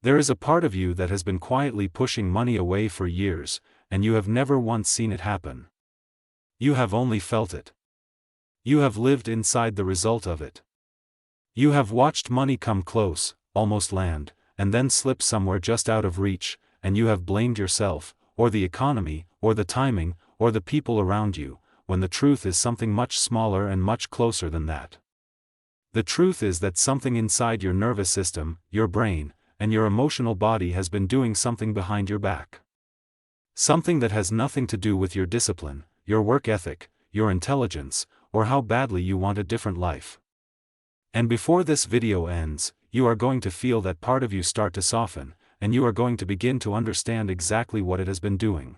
There is a part of you that has been quietly pushing money away for years, and you have never once seen it happen. You have only felt it. You have lived inside the result of it. You have watched money come close, almost land, and then slip somewhere just out of reach, and you have blamed yourself, or the economy, or the timing, or the people around you, when the truth is something much smaller and much closer than that. The truth is that something inside your nervous system, your brain, and your emotional body has been doing something behind your back. Something that has nothing to do with your discipline, your work ethic, your intelligence, or how badly you want a different life. And before this video ends, you are going to feel that part of you start to soften, and you are going to begin to understand exactly what it has been doing.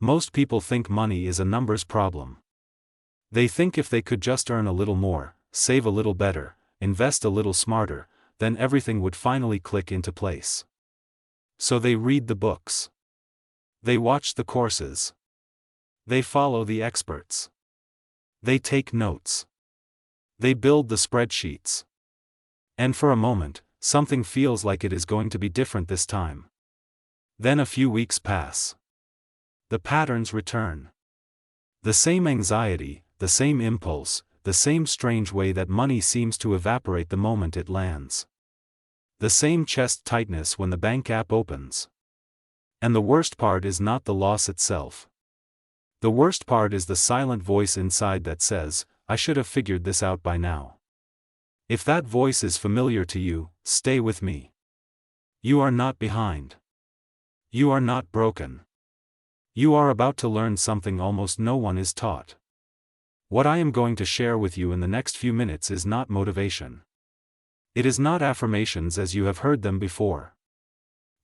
Most people think money is a numbers problem. They think if they could just earn a little more, save a little better, invest a little smarter, then everything would finally click into place. So they read the books. They watch the courses. They follow the experts. They take notes. They build the spreadsheets. And for a moment, something feels like it is going to be different this time. Then a few weeks pass. The patterns return. The same anxiety, the same impulse, the same strange way that money seems to evaporate the moment it lands. The same chest tightness when the bank app opens. And the worst part is not the loss itself. The worst part is the silent voice inside that says, "I should have figured this out by now." If that voice is familiar to you, stay with me. You are not behind. You are not broken. You are about to learn something almost no one is taught. What I am going to share with you in the next few minutes is not motivation. It is not affirmations as you have heard them before.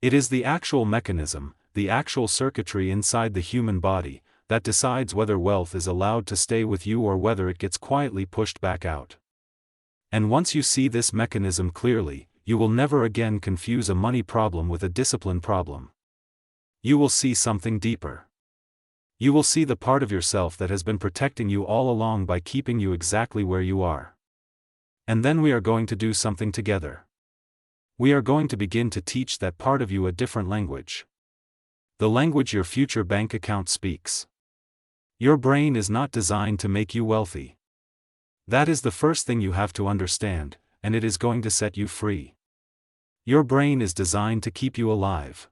It is the actual mechanism, the actual circuitry inside the human body, that decides whether wealth is allowed to stay with you or whether it gets quietly pushed back out. And once you see this mechanism clearly, you will never again confuse a money problem with a discipline problem. You will see something deeper. You will see the part of yourself that has been protecting you all along by keeping you exactly where you are. And then we are going to do something together. We are going to begin to teach that part of you a different language. The language your future bank account speaks. Your brain is not designed to make you wealthy. That is the first thing you have to understand, and it is going to set you free. Your brain is designed to keep you alive.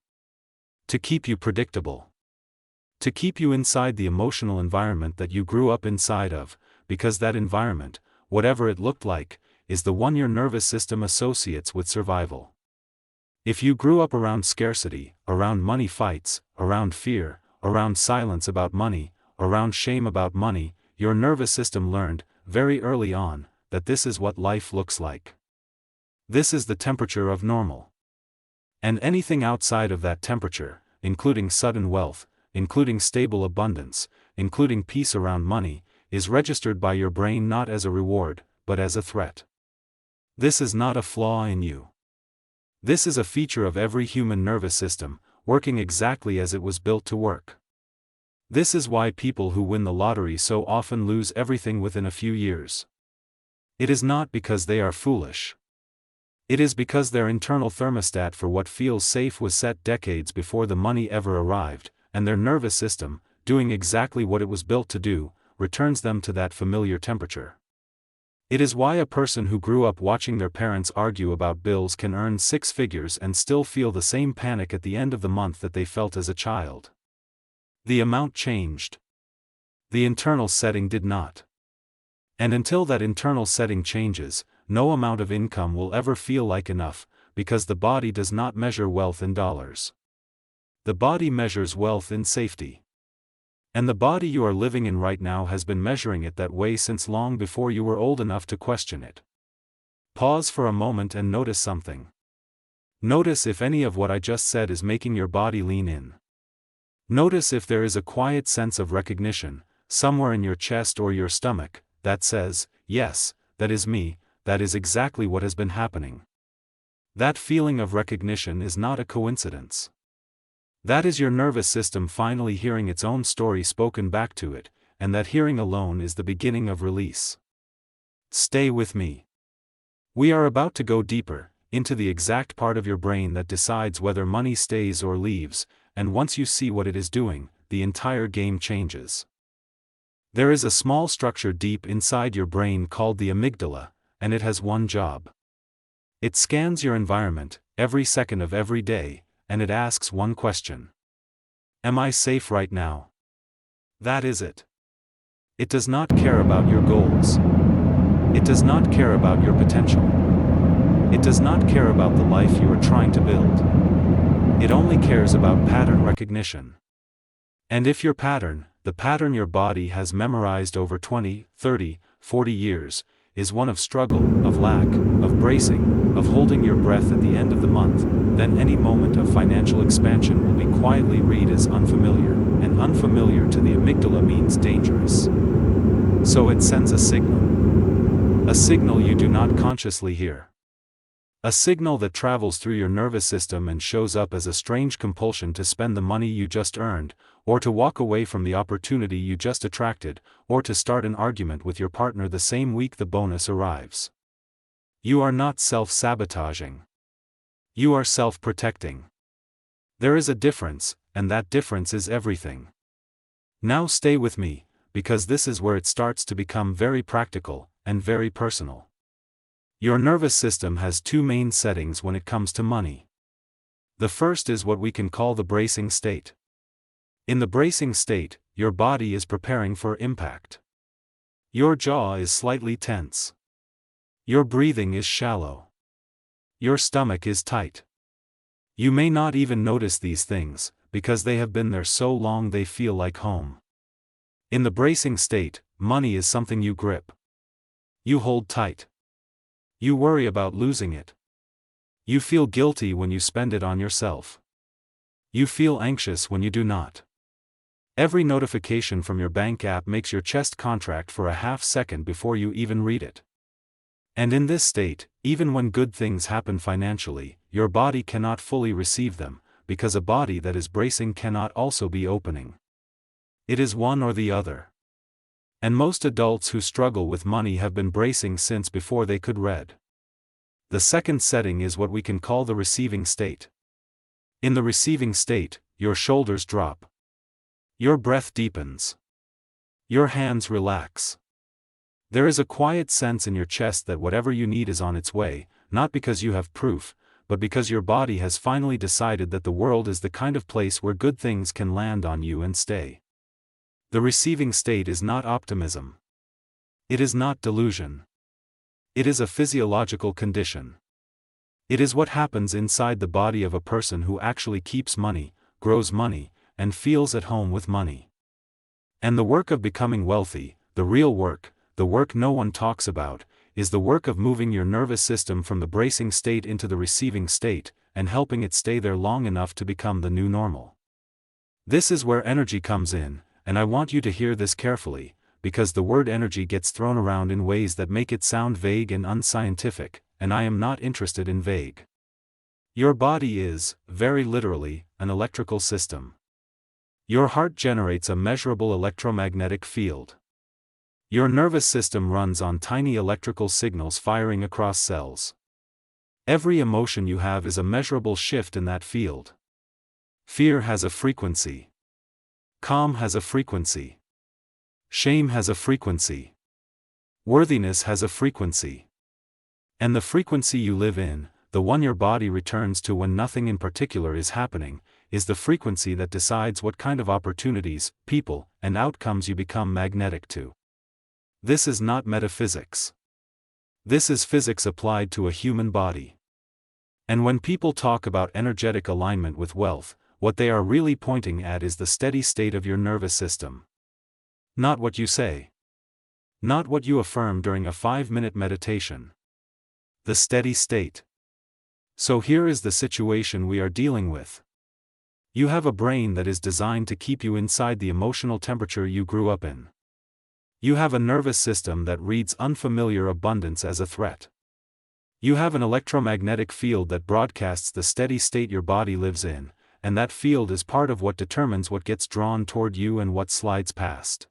To keep you predictable. To keep you inside the emotional environment that you grew up inside of, because that environment, whatever it looked like, is the one your nervous system associates with survival. If you grew up around scarcity, around money fights, around fear, around silence about money, around shame about money, your nervous system learned, very early on, that this is what life looks like. This is the temperature of normal. And anything outside of that temperature, including sudden wealth, including stable abundance, including peace around money, is registered by your brain not as a reward, but as a threat. This is not a flaw in you. This is a feature of every human nervous system, working exactly as it was built to work. This is why people who win the lottery so often lose everything within a few years. It is not because they are foolish. It is because their internal thermostat for what feels safe was set decades before the money ever arrived, and their nervous system, doing exactly what it was built to do, returns them to that familiar temperature. It is why a person who grew up watching their parents argue about bills can earn six figures and still feel the same panic at the end of the month that they felt as a child. The amount changed. The internal setting did not. And until that internal setting changes, no amount of income will ever feel like enough, because the body does not measure wealth in dollars. The body measures wealth in safety. And the body you are living in right now has been measuring it that way since long before you were old enough to question it. Pause for a moment and notice something. Notice if any of what I just said is making your body lean in. Notice if there is a quiet sense of recognition, somewhere in your chest or your stomach, that says, "Yes, that is me, that is exactly what has been happening." That feeling of recognition is not a coincidence. That is your nervous system finally hearing its own story spoken back to it, and that hearing alone is the beginning of release. Stay with me. We are about to go deeper, into the exact part of your brain that decides whether money stays or leaves, and once you see what it is doing, the entire game changes. There is a small structure deep inside your brain called the amygdala, and it has one job. It scans your environment, every second of every day, and it asks one question. Am I safe right now? That is it. It does not care about your goals. It does not care about your potential. It does not care about the life you are trying to build. It only cares about pattern recognition. And if your pattern, the pattern your body has memorized over 20, 30, 40 years, is one of struggle, of lack, of bracing, of holding your breath at the end of the month, then any moment of financial expansion will be quietly read as unfamiliar, and unfamiliar to the amygdala means dangerous. So it sends a signal. A signal you do not consciously hear. A signal that travels through your nervous system and shows up as a strange compulsion to spend the money you just earned, or to walk away from the opportunity you just attracted, or to start an argument with your partner the same week the bonus arrives. You are not self-sabotaging. You are self-protecting. There is a difference, and that difference is everything. Now stay with me, because this is where it starts to become very practical, and very personal. Your nervous system has two main settings when it comes to money. The first is what we can call the bracing state. In the bracing state, your body is preparing for impact. Your jaw is slightly tense. Your breathing is shallow. Your stomach is tight. You may not even notice these things, because they have been there so long they feel like home. In the bracing state, money is something you grip. You hold tight. You worry about losing it. You feel guilty when you spend it on yourself. You feel anxious when you do not. Every notification from your bank app makes your chest contract for a half second before you even read it. And in this state, even when good things happen financially, your body cannot fully receive them, because a body that is bracing cannot also be opening. It is one or the other. And most adults who struggle with money have been bracing since before they could read. The second setting is what we can call the receiving state. In the receiving state, your shoulders drop. Your breath deepens. Your hands relax. There is a quiet sense in your chest that whatever you need is on its way, not because you have proof, but because your body has finally decided that the world is the kind of place where good things can land on you and stay. The receiving state is not optimism. It is not delusion. It is a physiological condition. It is what happens inside the body of a person who actually keeps money, grows money, and feels at home with money. And the work of becoming wealthy, the real work, the work no one talks about, is the work of moving your nervous system from the bracing state into the receiving state, and helping it stay there long enough to become the new normal. This is where energy comes in. And I want you to hear this carefully, because the word energy gets thrown around in ways that make it sound vague and unscientific, and I am not interested in vague. Your body is, very literally, an electrical system. Your heart generates a measurable electromagnetic field. Your nervous system runs on tiny electrical signals firing across cells. Every emotion you have is a measurable shift in that field. Fear has a frequency. Calm has a frequency. Shame has a frequency. Worthiness has a frequency. And the frequency you live in, the one your body returns to when nothing in particular is happening, is the frequency that decides what kind of opportunities, people, and outcomes you become magnetic to. This is not metaphysics. This is physics applied to a human body. And when people talk about energetic alignment with wealth, what they are really pointing at is the steady state of your nervous system. Not what you say. Not what you affirm during a 5-minute meditation. The steady state. So here is the situation we are dealing with. You have a brain that is designed to keep you inside the emotional temperature you grew up in. You have a nervous system that reads unfamiliar abundance as a threat. You have an electromagnetic field that broadcasts the steady state your body lives in, and that field is part of what determines what gets drawn toward you and what slides past.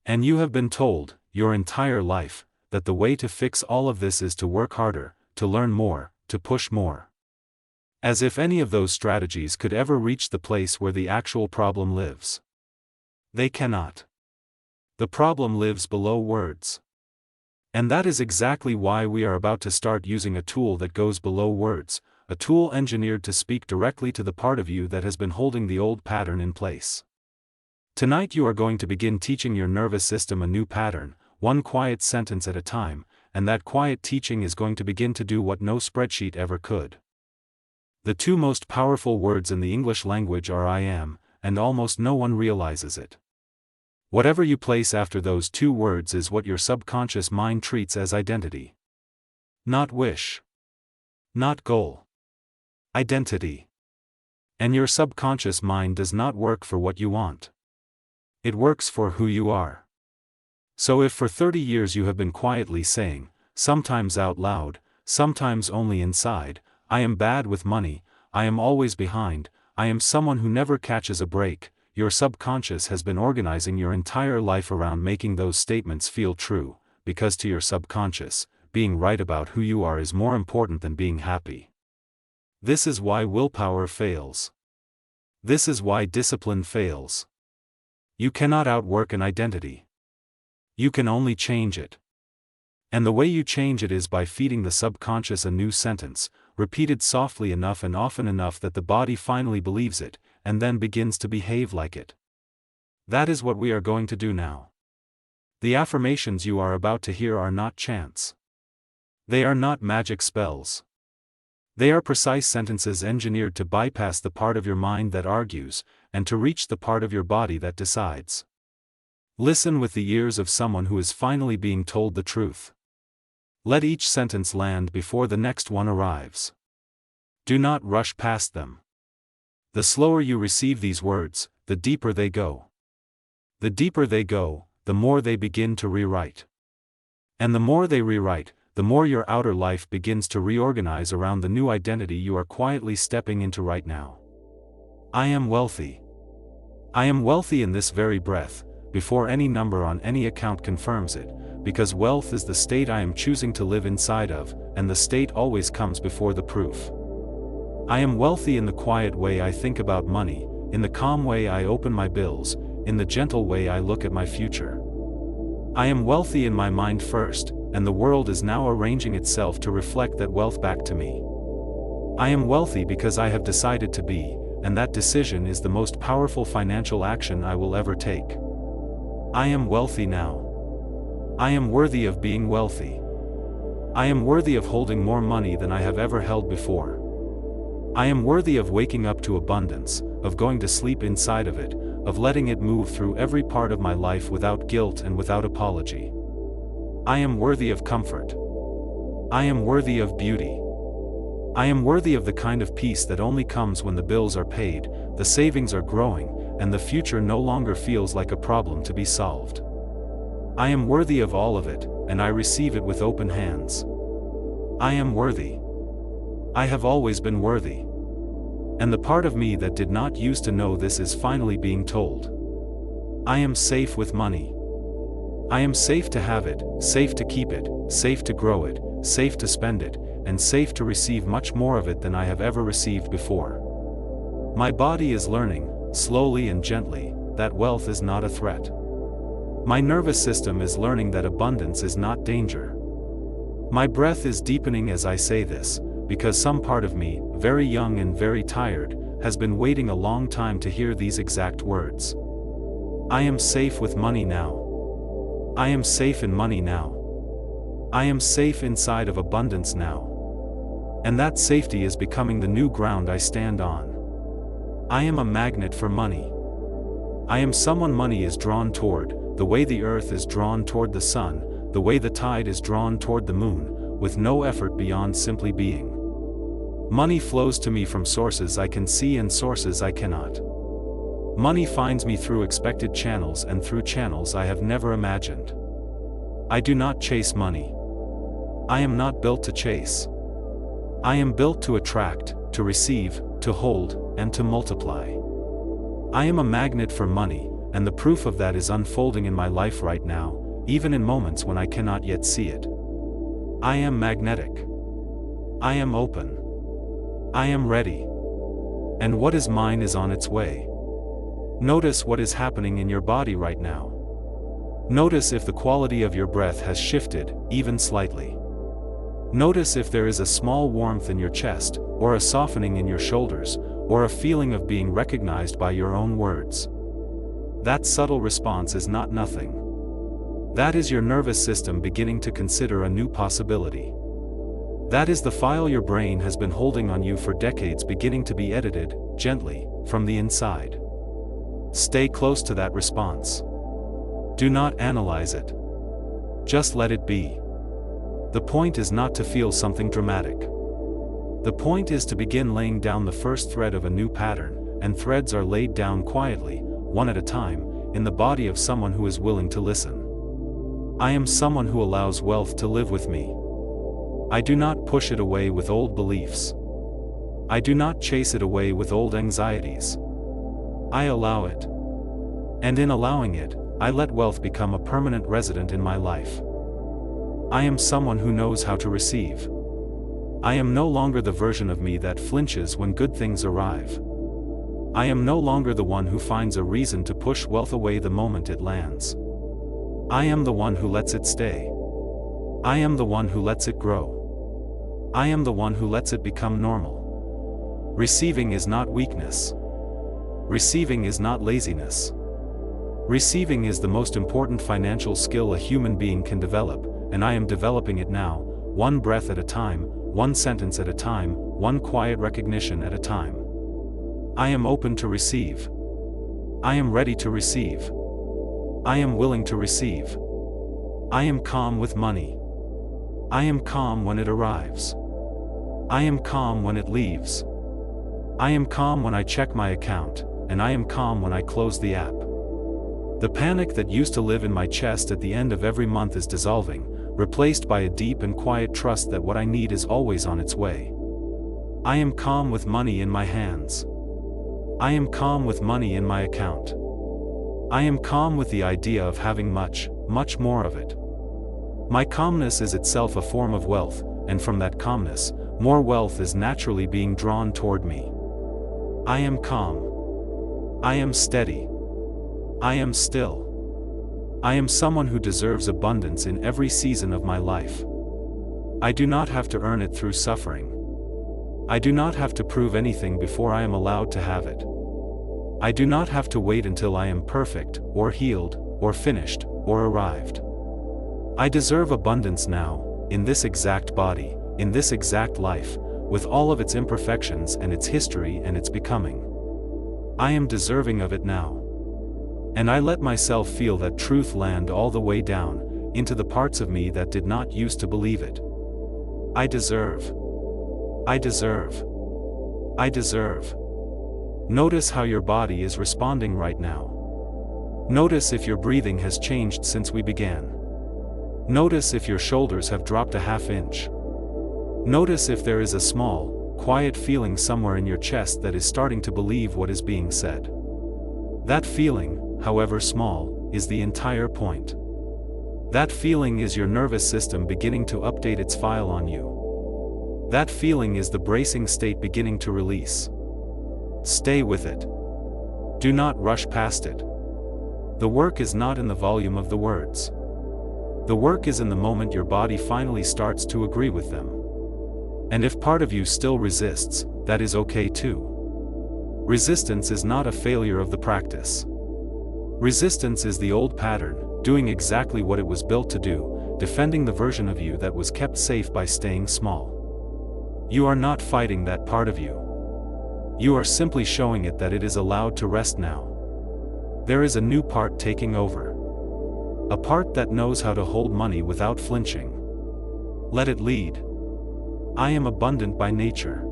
And you have been told, your entire life, that the way to fix all of this is to work harder, to learn more, to push more. As if any of those strategies could ever reach the place where the actual problem lives. They cannot. The problem lives below words. And that is exactly why we are about to start using a tool that goes below words, a tool engineered to speak directly to the part of you that has been holding the old pattern in place. Tonight you are going to begin teaching your nervous system a new pattern, one quiet sentence at a time, and that quiet teaching is going to begin to do what no spreadsheet ever could. The two most powerful words in the English language are I am, and almost no one realizes it. Whatever you place after those two words is what your subconscious mind treats as identity. Not wish. Not goal. Identity. And your subconscious mind does not work for what you want. It works for who you are. So if for 30 years you have been quietly saying, sometimes out loud, sometimes only inside, I am bad with money, I am always behind, I am someone who never catches a break, your subconscious has been organizing your entire life around making those statements feel true, because to your subconscious, being right about who you are is more important than being happy. This is why willpower fails. This is why discipline fails. You cannot outwork an identity. You can only change it. And the way you change it is by feeding the subconscious a new sentence, repeated softly enough and often enough that the body finally believes it, and then begins to behave like it. That is what we are going to do now. The affirmations you are about to hear are not chants. They are not magic spells. They are precise sentences engineered to bypass the part of your mind that argues, and to reach the part of your body that decides. Listen with the ears of someone who is finally being told the truth. Let each sentence land before the next one arrives. Do not rush past them. The slower you receive these words, the deeper they go. The deeper they go, the more they begin to rewrite. And the more they rewrite, the more your outer life begins to reorganize around the new identity you are quietly stepping into right now. I am wealthy. I am wealthy in this very breath, before any number on any account confirms it, because wealth is the state I am choosing to live inside of, and the state always comes before the proof. I am wealthy in the quiet way I think about money, in the calm way I open my bills, in the gentle way I look at my future. I am wealthy in my mind first, and the world is now arranging itself to reflect that wealth back to me. I am wealthy because I have decided to be, and that decision is the most powerful financial action I will ever take. I am wealthy now. I am worthy of being wealthy. I am worthy of holding more money than I have ever held before. I am worthy of waking up to abundance, of going to sleep inside of it, of letting it move through every part of my life without guilt and without apology. I am worthy of comfort. I am worthy of beauty. I am worthy of the kind of peace that only comes when the bills are paid, the savings are growing, and the future no longer feels like a problem to be solved. I am worthy of all of it, and I receive it with open hands. I am worthy. I have always been worthy. And the part of me that did not used to know this is finally being told. I am safe with money. I am safe to have it, safe to keep it, safe to grow it, safe to spend it, and safe to receive much more of it than I have ever received before. My body is learning, slowly and gently, that wealth is not a threat. My nervous system is learning that abundance is not danger. My breath is deepening as I say this, because some part of me, very young and very tired, has been waiting a long time to hear these exact words. I am safe with money now. I am safe in money now. I am safe inside of abundance now. And that safety is becoming the new ground I stand on. I am a magnet for money. I am someone money is drawn toward, the way the earth is drawn toward the sun, the way the tide is drawn toward the moon, with no effort beyond simply being. Money flows to me from sources I can see and sources I cannot. Money finds me through expected channels and through channels I have never imagined. I do not chase money. I am not built to chase. I am built to attract, to receive, to hold, and to multiply. I am a magnet for money, and the proof of that is unfolding in my life right now, even in moments when I cannot yet see it. I am magnetic. I am open. I am ready. And what is mine is on its way. Notice what is happening in your body right now. Notice if the quality of your breath has shifted, even slightly. Notice if there is a small warmth in your chest, or a softening in your shoulders, or a feeling of being recognized by your own words. That subtle response is not nothing. That is your nervous system beginning to consider a new possibility. That is the file your brain has been holding on you for decades beginning to be edited, gently, from the inside. Stay close to that response. Do not analyze it. Just let it be. The point is not to feel something dramatic. The point is to begin laying down the first thread of a new pattern, and threads are laid down quietly, one at a time, in the body of someone who is willing to listen. I am someone who allows wealth to live with me. I do not push it away with old beliefs. I do not chase it away with old anxieties. I allow it. And in allowing it, I let wealth become a permanent resident in my life. I am someone who knows how to receive. I am no longer the version of me that flinches when good things arrive. I am no longer the one who finds a reason to push wealth away the moment it lands. I am the one who lets it stay. I am the one who lets it grow. I am the one who lets it become normal. Receiving is not weakness. Receiving is not laziness. Receiving is the most important financial skill a human being can develop, and I am developing it now, one breath at a time, one sentence at a time, one quiet recognition at a time. I am open to receive. I am ready to receive. I am willing to receive. I am calm with money. I am calm when it arrives. I am calm when it leaves. I am calm when I check my account, and I am calm when I close the app. The panic that used to live in my chest at the end of every month is dissolving, replaced by a deep and quiet trust that what I need is always on its way. I am calm with money in my hands. I am calm with money in my account. I am calm with the idea of having much, much more of it. My calmness is itself a form of wealth, and from that calmness, more wealth is naturally being drawn toward me. I am calm. I am steady. I am still. I am someone who deserves abundance in every season of my life. I do not have to earn it through suffering. I do not have to prove anything before I am allowed to have it. I do not have to wait until I am perfect, or healed, or finished, or arrived. I deserve abundance now, in this exact body, in this exact life, with all of its imperfections and its history and its becoming. I am deserving of it now. And I let myself feel that truth land all the way down, into the parts of me that did not used to believe it. I deserve. I deserve. I deserve. Notice how your body is responding right now. Notice if your breathing has changed since we began. Notice if your shoulders have dropped a half inch. Notice if there is a small, quiet feeling somewhere in your chest that is starting to believe what is being said. That feeling, however small, is the entire point. That feeling is your nervous system beginning to update its file on you. That feeling is the bracing state beginning to release. Stay with it. Do not rush past it. The work is not in the volume of the words. The work is in the moment your body finally starts to agree with them. And if part of you still resists, that is okay too. Resistance is not a failure of the practice. Resistance is the old pattern, doing exactly what it was built to do, defending the version of you that was kept safe by staying small. You are not fighting that part of you. You are simply showing it that it is allowed to rest now. There is a new part taking over. A part that knows how to hold money without flinching. Let it lead. I am abundant by nature.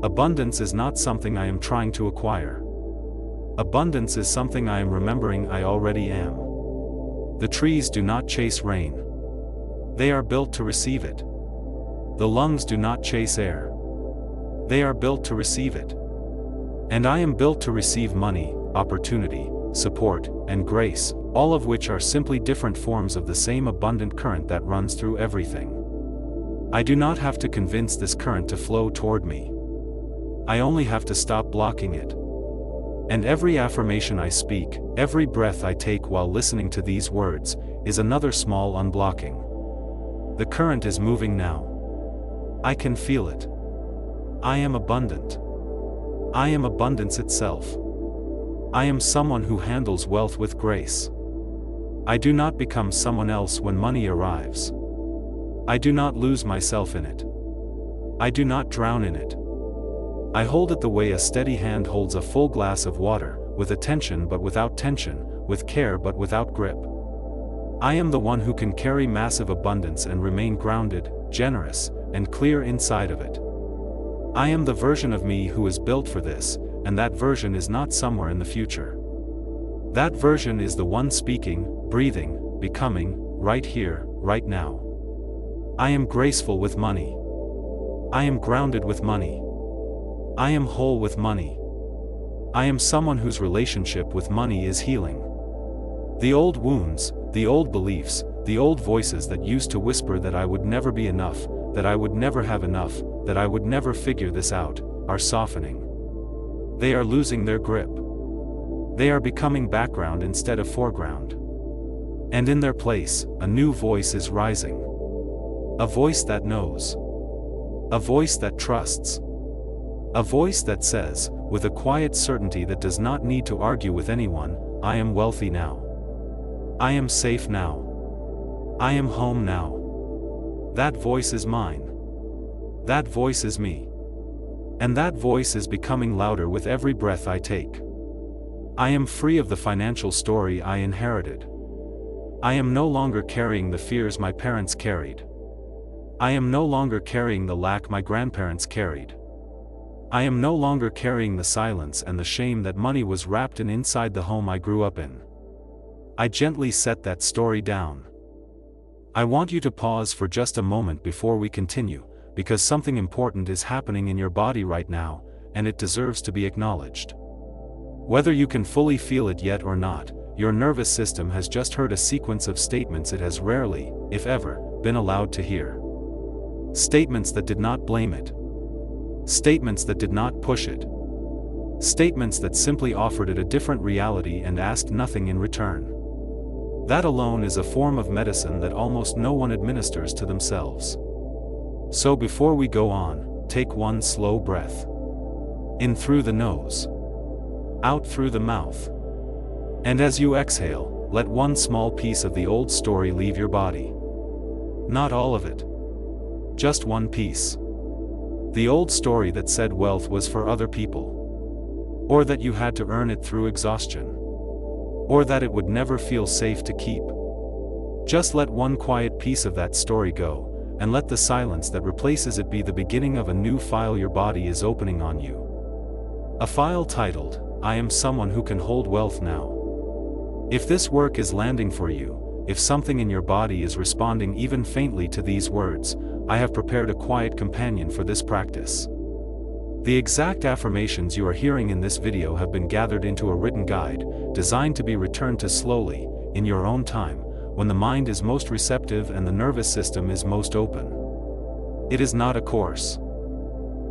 Abundance is not something I am trying to acquire. Abundance is something I am remembering I already am. The trees do not chase rain. They are built to receive it. The lungs do not chase air. They are built to receive it. And I am built to receive money, opportunity, support, and grace, all of which are simply different forms of the same abundant current that runs through everything. I do not have to convince this current to flow toward me. I only have to stop blocking it. And every affirmation I speak, every breath I take while listening to these words, is another small unblocking. The current is moving now. I can feel it. I am abundant. I am abundance itself. I am someone who handles wealth with grace. I do not become someone else when money arrives. I do not lose myself in it. I do not drown in it. I hold it the way a steady hand holds a full glass of water, with attention but without tension, with care but without grip. I am the one who can carry massive abundance and remain grounded, generous, and clear inside of it. I am the version of me who is built for this, and that version is not somewhere in the future. That version is the one speaking, breathing, becoming, right here, right now. I am graceful with money. I am grounded with money. I am whole with money. I am someone whose relationship with money is healing. The old wounds, the old beliefs, the old voices that used to whisper that I would never be enough, that I would never have enough, that I would never figure this out, are softening. They are losing their grip. They are becoming background instead of foreground. And in their place, a new voice is rising. A voice that knows. A voice that trusts. A voice that says, with a quiet certainty that does not need to argue with anyone, I am wealthy now. I am safe now. I am home now. That voice is mine. That voice is me. And that voice is becoming louder with every breath I take. I am free of the financial story I inherited. I am no longer carrying the fears my parents carried. I am no longer carrying the lack my grandparents carried. I am no longer carrying the silence and the shame that money was wrapped in inside the home I grew up in. I gently set that story down. I want you to pause for just a moment before we continue, because something important is happening in your body right now, and it deserves to be acknowledged. Whether you can fully feel it yet or not, your nervous system has just heard a sequence of statements it has rarely, if ever, been allowed to hear. Statements that did not blame it. Statements that did not push it. Statements that simply offered it a different reality and asked nothing in return. That alone is a form of medicine that almost no one administers to themselves. So before we go on, take one slow breath. In through the nose. Out through the mouth. And as you exhale, let one small piece of the old story leave your body. Not all of it. Just one piece. The old story that said wealth was for other people. Or that you had to earn it through exhaustion. Or that it would never feel safe to keep. Just let one quiet piece of that story go, and let the silence that replaces it be the beginning of a new file your body is opening on you. A file titled, I am someone who can hold wealth now. If this work is landing for you, if something in your body is responding even faintly to these words, I have prepared a quiet companion for this practice. The exact affirmations you are hearing in this video have been gathered into a written guide, designed to be returned to slowly, in your own time, when the mind is most receptive and the nervous system is most open. It is not a course.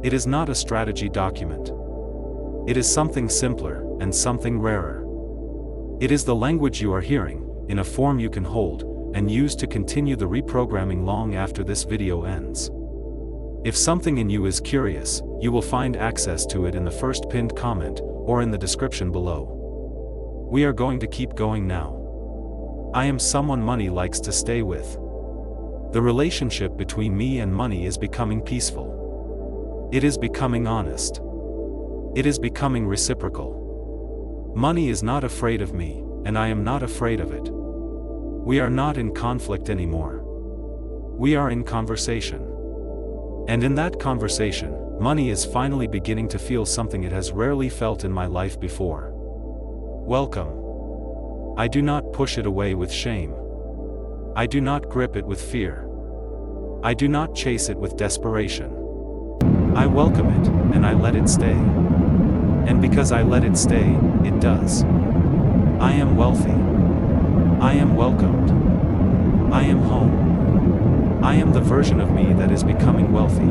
It is not a strategy document. It is something simpler, and something rarer. It is the language you are hearing, in a form you can hold, and use to continue the reprogramming long after this video ends. If something in you is curious, you will find access to it in the first pinned comment, or in the description below. We are going to keep going now. I am someone money likes to stay with. The relationship between me and money is becoming peaceful. It is becoming honest. It is becoming reciprocal. Money is not afraid of me, and I am not afraid of it. We are not in conflict anymore. We are in conversation. And in that conversation, money is finally beginning to feel something it has rarely felt in my life before. Welcome. I do not push it away with shame. I do not grip it with fear. I do not chase it with desperation. I welcome it, and I let it stay. And because I let it stay, it does. I am wealthy. I am welcomed. I am home. I am the version of me that is becoming wealthy.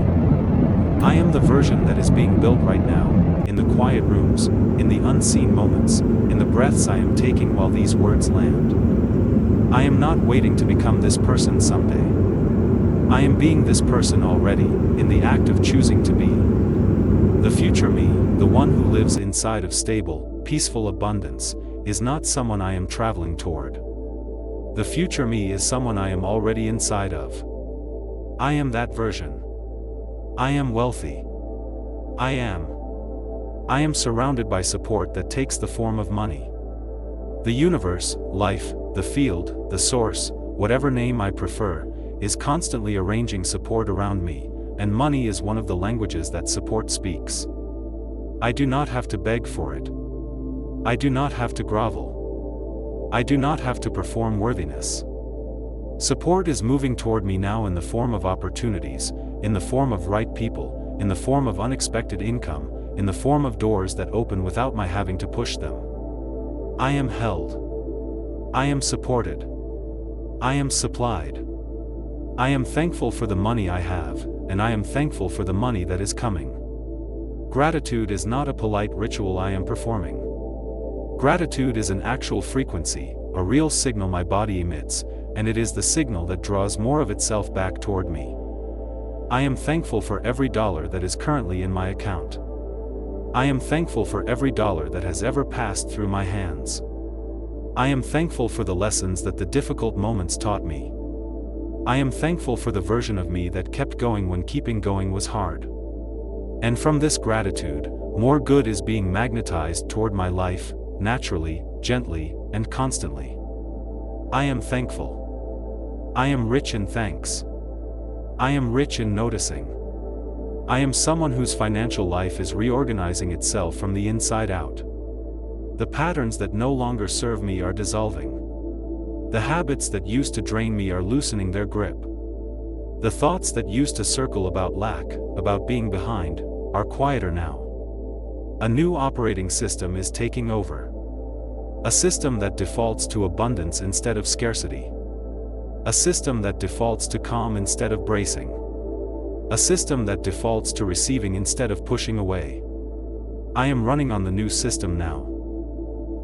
I am the version that is being built right now, in the quiet rooms, in the unseen moments, in the breaths I am taking while these words land. I am not waiting to become this person someday. I am being this person already, in the act of choosing to be. The future me, the one who lives inside of stable, peaceful abundance, is not someone I am traveling toward. The future me is someone I am already inside of. I am that version. I am wealthy. I am surrounded by support that takes the form of money. The universe, life, the field, the source, whatever name I prefer, is constantly arranging support around me, and money is one of the languages that support speaks. I do not have to beg for it. I do not have to grovel. I do not have to perform worthiness. Support is moving toward me now in the form of opportunities, in the form of right people, in the form of unexpected income, in the form of doors that open without my having to push them. I am held. I am supported. I am supplied. I am thankful for the money I have, and I am thankful for the money that is coming. Gratitude is not a polite ritual I am performing. Gratitude is an actual frequency, a real signal my body emits, and it is the signal that draws more of itself back toward me. I am thankful for every dollar that is currently in my account. I am thankful for every dollar that has ever passed through my hands. I am thankful for the lessons that the difficult moments taught me. I am thankful for the version of me that kept going when keeping going was hard. And from this gratitude, more good is being magnetized toward my life, naturally, gently, and constantly. I am thankful. I am rich in thanks. I am rich in noticing. I am someone whose financial life is reorganizing itself from the inside out. The patterns that no longer serve me are dissolving. The habits that used to drain me are loosening their grip. The thoughts that used to circle about lack, about being behind, are quieter now. A new operating system is taking over. A system that defaults to abundance instead of scarcity. A system that defaults to calm instead of bracing. A system that defaults to receiving instead of pushing away. I am running on the new system now.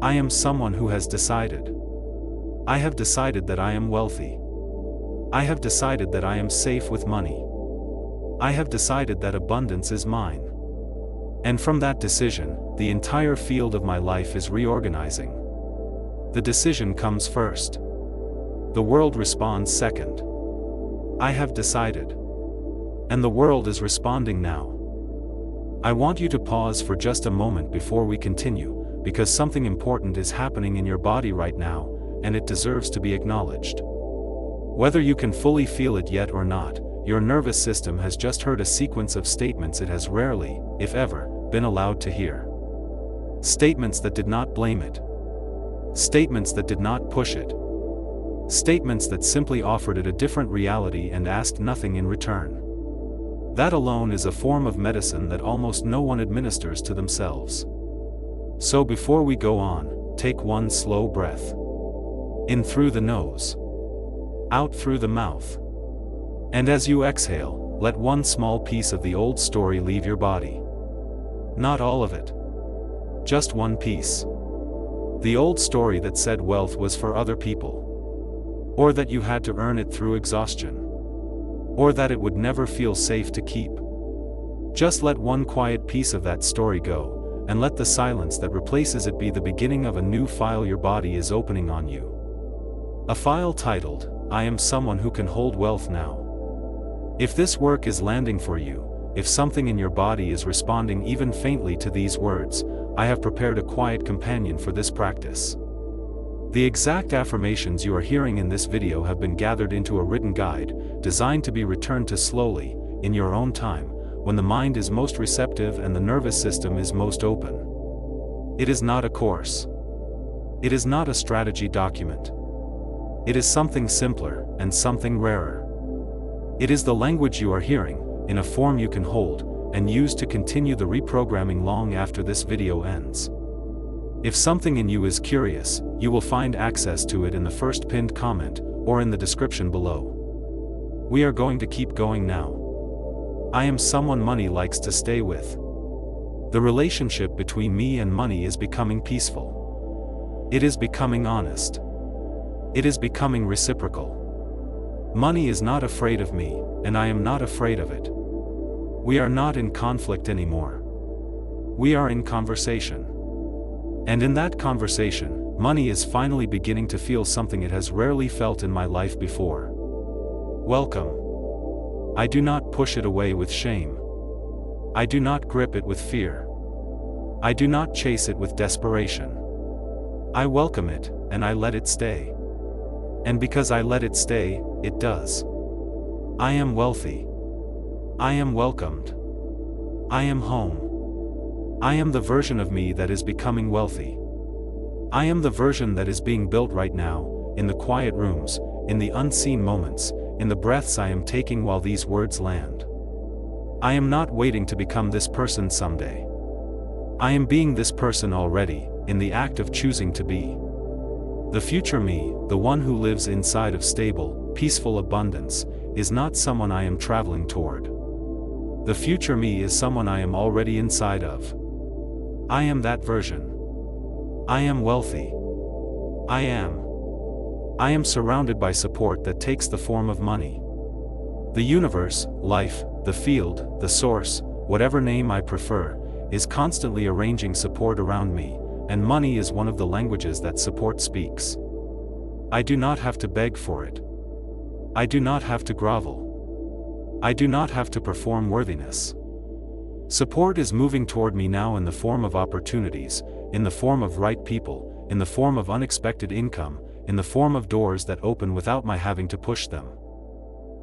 I am someone who has decided. I have decided that I am wealthy. I have decided that I am safe with money. I have decided that abundance is mine. And from that decision, the entire field of my life is reorganizing. The decision comes first. The world responds second. I have decided. And the world is responding now. I want you to pause for just a moment before we continue, because something important is happening in your body right now, and it deserves to be acknowledged. Whether you can fully feel it yet or not, your nervous system has just heard a sequence of statements it has rarely, if ever, been allowed to hear. Statements that did not blame it. Statements that did not push it. Statements that simply offered it a different reality and asked nothing in return. That alone is a form of medicine that almost no one administers to themselves. So before we go on, take one slow breath. In through the nose. Out through the mouth. And as you exhale, let one small piece of the old story leave your body. Not all of it. Just one piece. The old story that said wealth was for other people. Or that you had to earn it through exhaustion. Or that it would never feel safe to keep. Just let one quiet piece of that story go, and let the silence that replaces it be the beginning of a new file your body is opening on you. A file titled, I am someone who can hold wealth now. If this work is landing for you, if something in your body is responding even faintly to these words, I have prepared a quiet companion for this practice. The exact affirmations you are hearing in this video have been gathered into a written guide, designed to be returned to slowly, in your own time, when the mind is most receptive and the nervous system is most open. It is not a course. It is not a strategy document. It is something simpler, and something rarer. It is the language you are hearing, in a form you can hold, and use to continue the reprogramming long after this video ends. If something in you is curious, you will find access to it in the first pinned comment, or in the description below. We are going to keep going now. I am someone money likes to stay with. The relationship between me and money is becoming peaceful. It is becoming honest. It is becoming reciprocal. Money is not afraid of me, and I am not afraid of it. We are not in conflict anymore. We are in conversation. And in that conversation, money is finally beginning to feel something it has rarely felt in my life before. Welcome. I do not push it away with shame. I do not grip it with fear. I do not chase it with desperation. I welcome it, and I let it stay. And because I let it stay, it does. I am wealthy. I am welcomed. I am home. I am the version of me that is becoming wealthy. I am the version that is being built right now, in the quiet rooms, in the unseen moments, in the breaths I am taking while these words land. I am not waiting to become this person someday. I am being this person already, in the act of choosing to be. The future me, the one who lives inside of stable, peaceful abundance, is not someone I am traveling toward. The future me is someone I am already inside of. I am that version. I am wealthy. I am surrounded by support that takes the form of money. The universe, life, the field, the source, whatever name I prefer, is constantly arranging support around me, and money is one of the languages that support speaks. I do not have to beg for it. I do not have to grovel. I do not have to perform worthiness. Support is moving toward me now in the form of opportunities, in the form of right people, in the form of unexpected income, in the form of doors that open without my having to push them.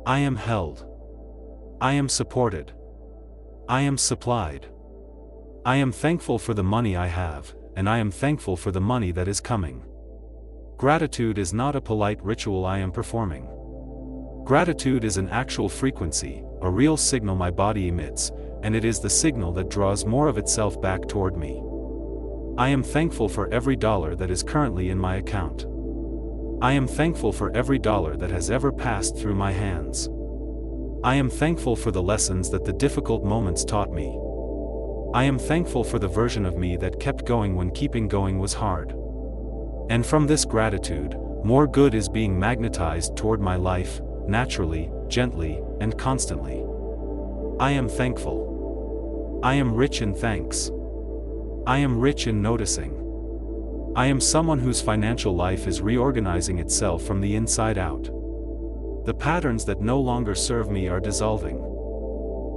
I am held. I am supported. I am supplied. I am thankful for the money I have, and I am thankful for the money that is coming. Gratitude is not a polite ritual I am performing. Gratitude is an actual frequency, a real signal my body emits, and it is the signal that draws more of itself back toward me. I am thankful for every dollar that is currently in my account. I am thankful for every dollar that has ever passed through my hands. I am thankful for the lessons that the difficult moments taught me. I am thankful for the version of me that kept going when keeping going was hard. And from this gratitude, more good is being magnetized toward my life, naturally, gently, and constantly. I am thankful. I am rich in thanks. I am rich in noticing. I am someone whose financial life is reorganizing itself from the inside out. The patterns that no longer serve me are dissolving.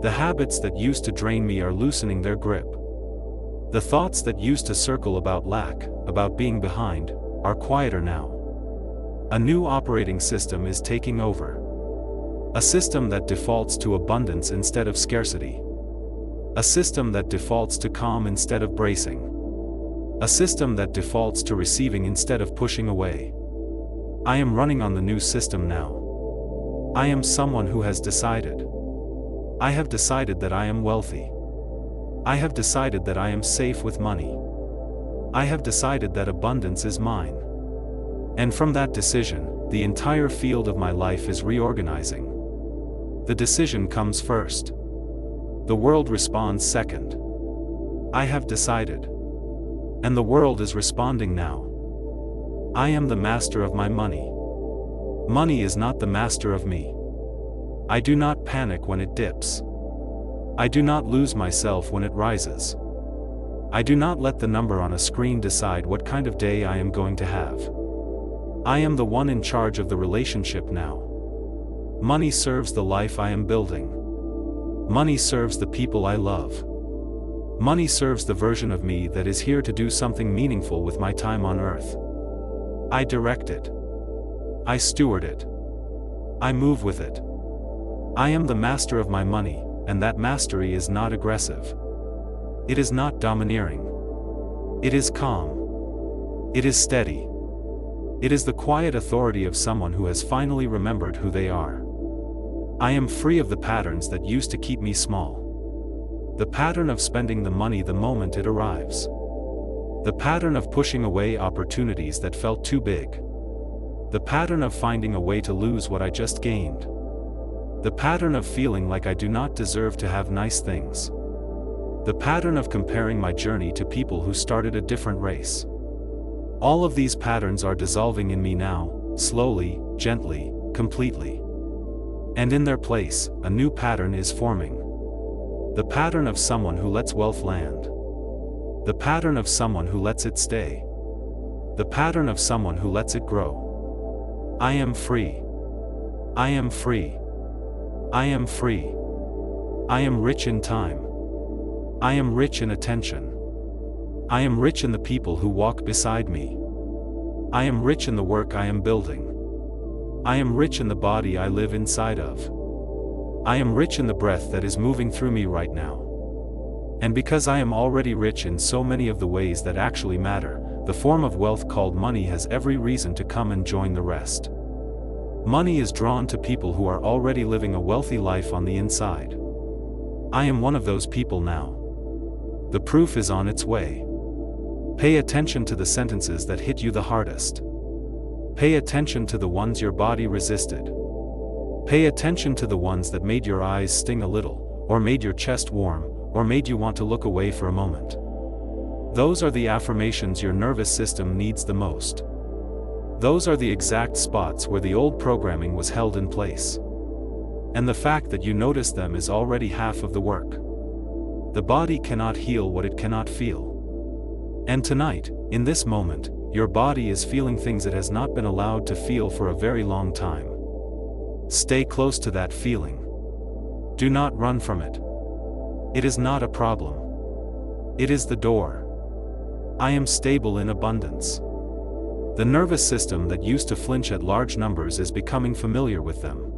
The habits that used to drain me are loosening their grip. The thoughts that used to circle about lack, about being behind, are quieter now. A new operating system is taking over. A system that defaults to abundance instead of scarcity. A system that defaults to calm instead of bracing. A system that defaults to receiving instead of pushing away. I am running on the new system now. I am someone who has decided. I have decided that I am wealthy. I have decided that I am safe with money. I have decided that abundance is mine. And from that decision, the entire field of my life is reorganizing. The decision comes first. The world responds second. I have decided. And the world is responding now. I am the master of my money. Money is not the master of me. I do not panic when it dips. I do not lose myself when it rises. I do not let the number on a screen decide what kind of day I am going to have. I am the one in charge of the relationship now. Money serves the life I am building. Money serves the people I love. Money serves the version of me that is here to do something meaningful with my time on earth. I direct it. I steward it. I move with it. I am the master of my money, and that mastery is not aggressive. It is not domineering. It is calm. It is steady. It is the quiet authority of someone who has finally remembered who they are. I am free of the patterns that used to keep me small. The pattern of spending the money the moment it arrives. The pattern of pushing away opportunities that felt too big. The pattern of finding a way to lose what I just gained. The pattern of feeling like I do not deserve to have nice things. The pattern of comparing my journey to people who started a different race. All of these patterns are dissolving in me now, slowly, gently, completely. And in their place, a new pattern is forming. The pattern of someone who lets wealth land. The pattern of someone who lets it stay. The pattern of someone who lets it grow. I am free. I am free. I am free. I am rich in time. I am rich in attention. I am rich in the people who walk beside me. I am rich in the work I am building. I am rich in the body I live inside of. I am rich in the breath that is moving through me right now. And because I am already rich in so many of the ways that actually matter, the form of wealth called money has every reason to come and join the rest. Money is drawn to people who are already living a wealthy life on the inside. I am one of those people now. The proof is on its way. Pay attention to the sentences that hit you the hardest. Pay attention to the ones your body resisted. Pay attention to the ones that made your eyes sting a little, or made your chest warm, or made you want to look away for a moment. Those are the affirmations your nervous system needs the most. Those are the exact spots where the old programming was held in place. And the fact that you notice them is already half of the work. The body cannot heal what it cannot feel. And tonight, in this moment, your body is feeling things it has not been allowed to feel for a very long time. Stay close to that feeling. Do not run from it. It is not a problem. It is the door. I am stable in abundance. The nervous system that used to flinch at large numbers is becoming familiar with them.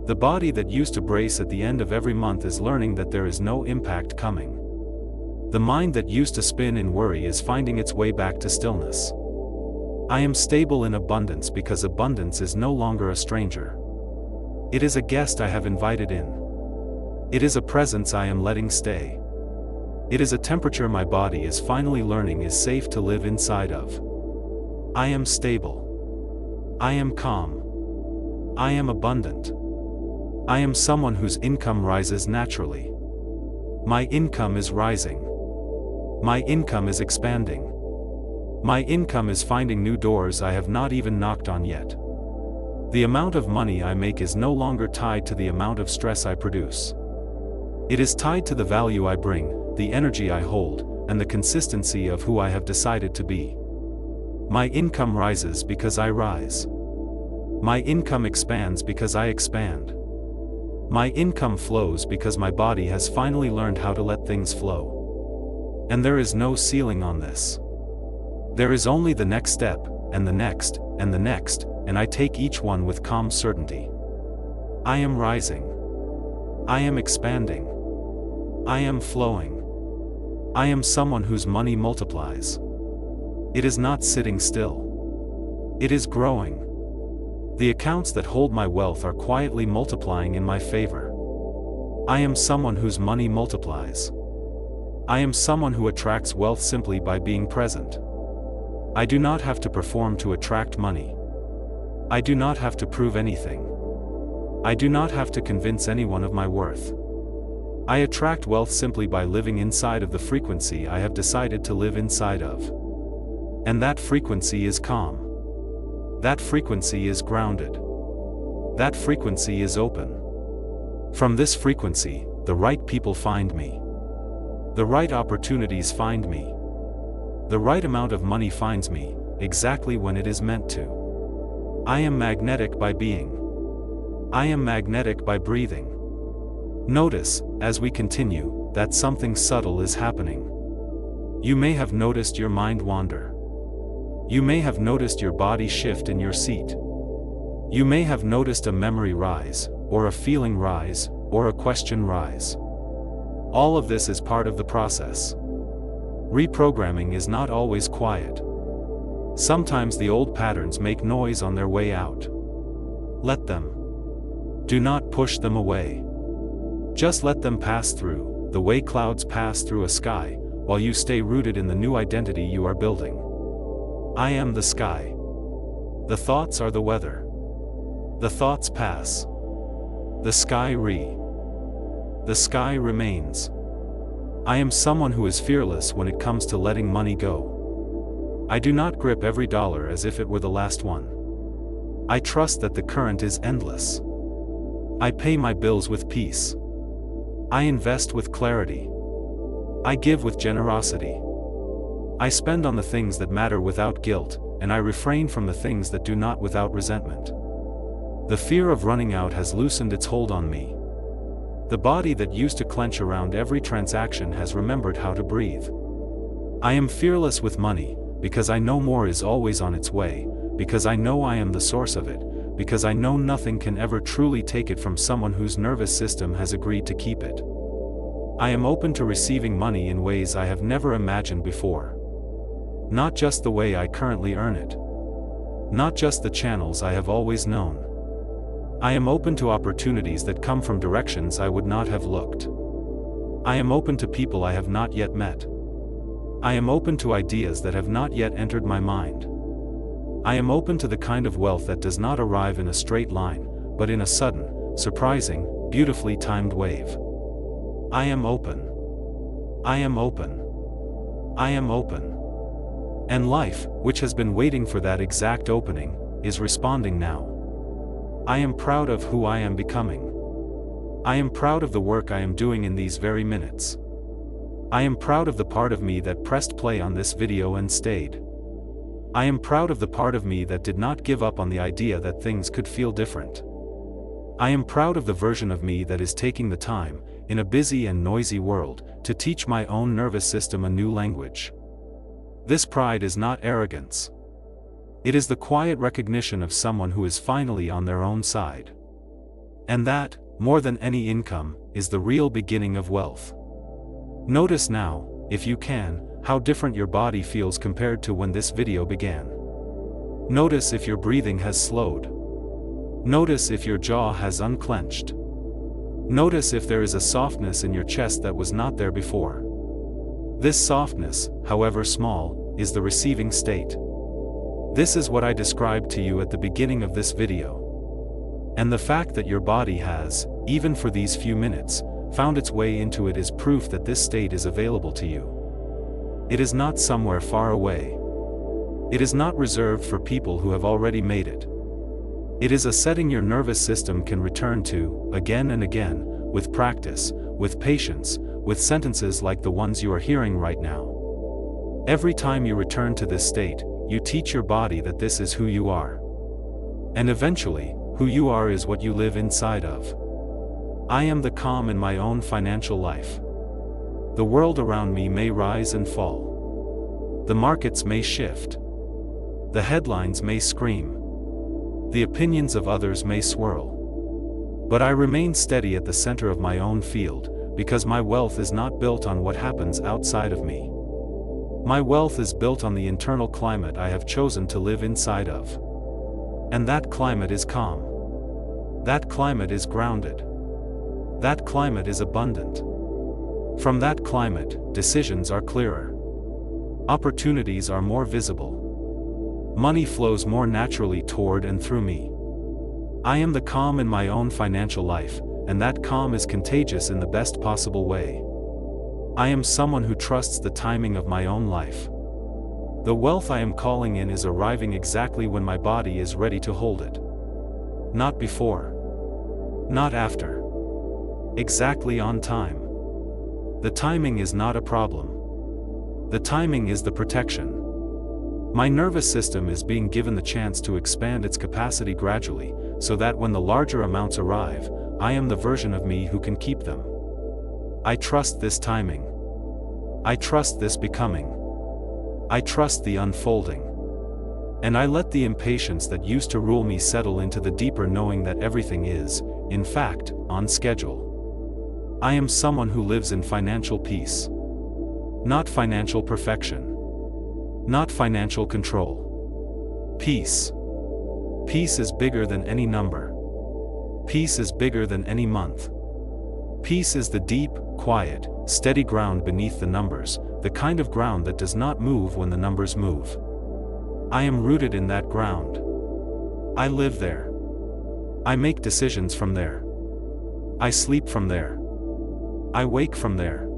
The body that used to brace at the end of every month is learning that there is no impact coming. The mind that used to spin in worry is finding its way back to stillness. I am stable in abundance because abundance is no longer a stranger. It is a guest I have invited in. It is a presence I am letting stay. It is a temperature my body is finally learning is safe to live inside of. I am stable. I am calm. I am abundant. I am someone whose income rises naturally. My income is rising. My income is expanding. My income is finding new doors I have not even knocked on yet. The amount of money I make is no longer tied to the amount of stress I produce. It is tied to the value I bring, the energy I hold, and the consistency of who I have decided to be. My income rises because I rise. My income expands because I expand. My income flows because my body has finally learned how to let things flow. And there is no ceiling on this. There is only the next step, and the next, and the next, and I take each one with calm certainty. I am rising. I am expanding. I am flowing. I am someone whose money multiplies. It is not sitting still. It is growing. The accounts that hold my wealth are quietly multiplying in my favor. I am someone whose money multiplies. I am someone who attracts wealth simply by being present. I do not have to perform to attract money. I do not have to prove anything. I do not have to convince anyone of my worth. I attract wealth simply by living inside of the frequency I have decided to live inside of. And that frequency is calm. That frequency is grounded. That frequency is open. From this frequency, the right people find me. The right opportunities find me. The right amount of money finds me, exactly when it is meant to. I am magnetic by being. I am magnetic by breathing. Notice, as we continue, that something subtle is happening. You may have noticed your mind wander. You may have noticed your body shift in your seat. You may have noticed a memory rise, or a feeling rise, or a question rise. All of this is part of the process. Reprogramming is not always quiet. Sometimes the old patterns make noise on their way out. Let them. Do not push them away. Just let them pass through, the way clouds pass through a sky, while you stay rooted in the new identity you are building. I am the sky. The thoughts are the weather. The thoughts pass. The sky remains. I am someone who is fearless when it comes to letting money go. I do not grip every dollar as if it were the last one. I trust that the current is endless. I pay my bills with peace. I invest with clarity. I give with generosity. I spend on the things that matter without guilt, and I refrain from the things that do not without resentment. The fear of running out has loosened its hold on me. The body that used to clench around every transaction has remembered how to breathe. I am fearless with money, because I know more is always on its way, because I know I am the source of it, because I know nothing can ever truly take it from someone whose nervous system has agreed to keep it. I am open to receiving money in ways I have never imagined before. Not just the way I currently earn it. Not just the channels I have always known. I am open to opportunities that come from directions I would not have looked. I am open to people I have not yet met. I am open to ideas that have not yet entered my mind. I am open to the kind of wealth that does not arrive in a straight line, but in a sudden, surprising, beautifully timed wave. I am open. I am open. I am open. And life, which has been waiting for that exact opening, is responding now. I am proud of who I am becoming. I am proud of the work I am doing in these very minutes. I am proud of the part of me that pressed play on this video and stayed. I am proud of the part of me that did not give up on the idea that things could feel different. I am proud of the version of me that is taking the time, in a busy and noisy world, to teach my own nervous system a new language. This pride is not arrogance. It is the quiet recognition of someone who is finally on their own side. And that, more than any income, is the real beginning of wealth. Notice now, if you can, how different your body feels compared to when this video began. Notice if your breathing has slowed. Notice if your jaw has unclenched. Notice if there is a softness in your chest that was not there before. This softness, however small, is the receiving state. This is what I described to you at the beginning of this video. And the fact that your body has, even for these few minutes, found its way into it is proof that this state is available to you. It is not somewhere far away. It is not reserved for people who have already made it. It is a setting your nervous system can return to, again and again, with practice, with patience, with sentences like the ones you are hearing right now. Every time you return to this state, you teach your body that this is who you are. And eventually, who you are is what you live inside of. I am the calm in my own financial life. The world around me may rise and fall. The markets may shift. The headlines may scream. The opinions of others may swirl. But I remain steady at the center of my own field, because my wealth is not built on what happens outside of me. My wealth is built on the internal climate I have chosen to live inside of. And that climate is calm. That climate is grounded. That climate is abundant. From that climate, decisions are clearer. Opportunities are more visible. Money flows more naturally toward and through me. I am the calm in my own financial life, and that calm is contagious in the best possible way. I am someone who trusts the timing of my own life. The wealth I am calling in is arriving exactly when my body is ready to hold it. Not before. Not after. Exactly on time. The timing is not a problem. The timing is the protection. My nervous system is being given the chance to expand its capacity gradually, so that when the larger amounts arrive, I am the version of me who can keep them. I trust this timing. I trust this becoming. I trust the unfolding. And I let the impatience that used to rule me settle into the deeper knowing that everything is, in fact, on schedule. I am someone who lives in financial peace. Not financial perfection. Not financial control. Peace. Peace is bigger than any number. Peace is bigger than any month. Peace is the deep, quiet, steady ground beneath the numbers, the kind of ground that does not move when the numbers move. I am rooted in that ground. I live there. I make decisions from there. I sleep from there. I wake from there.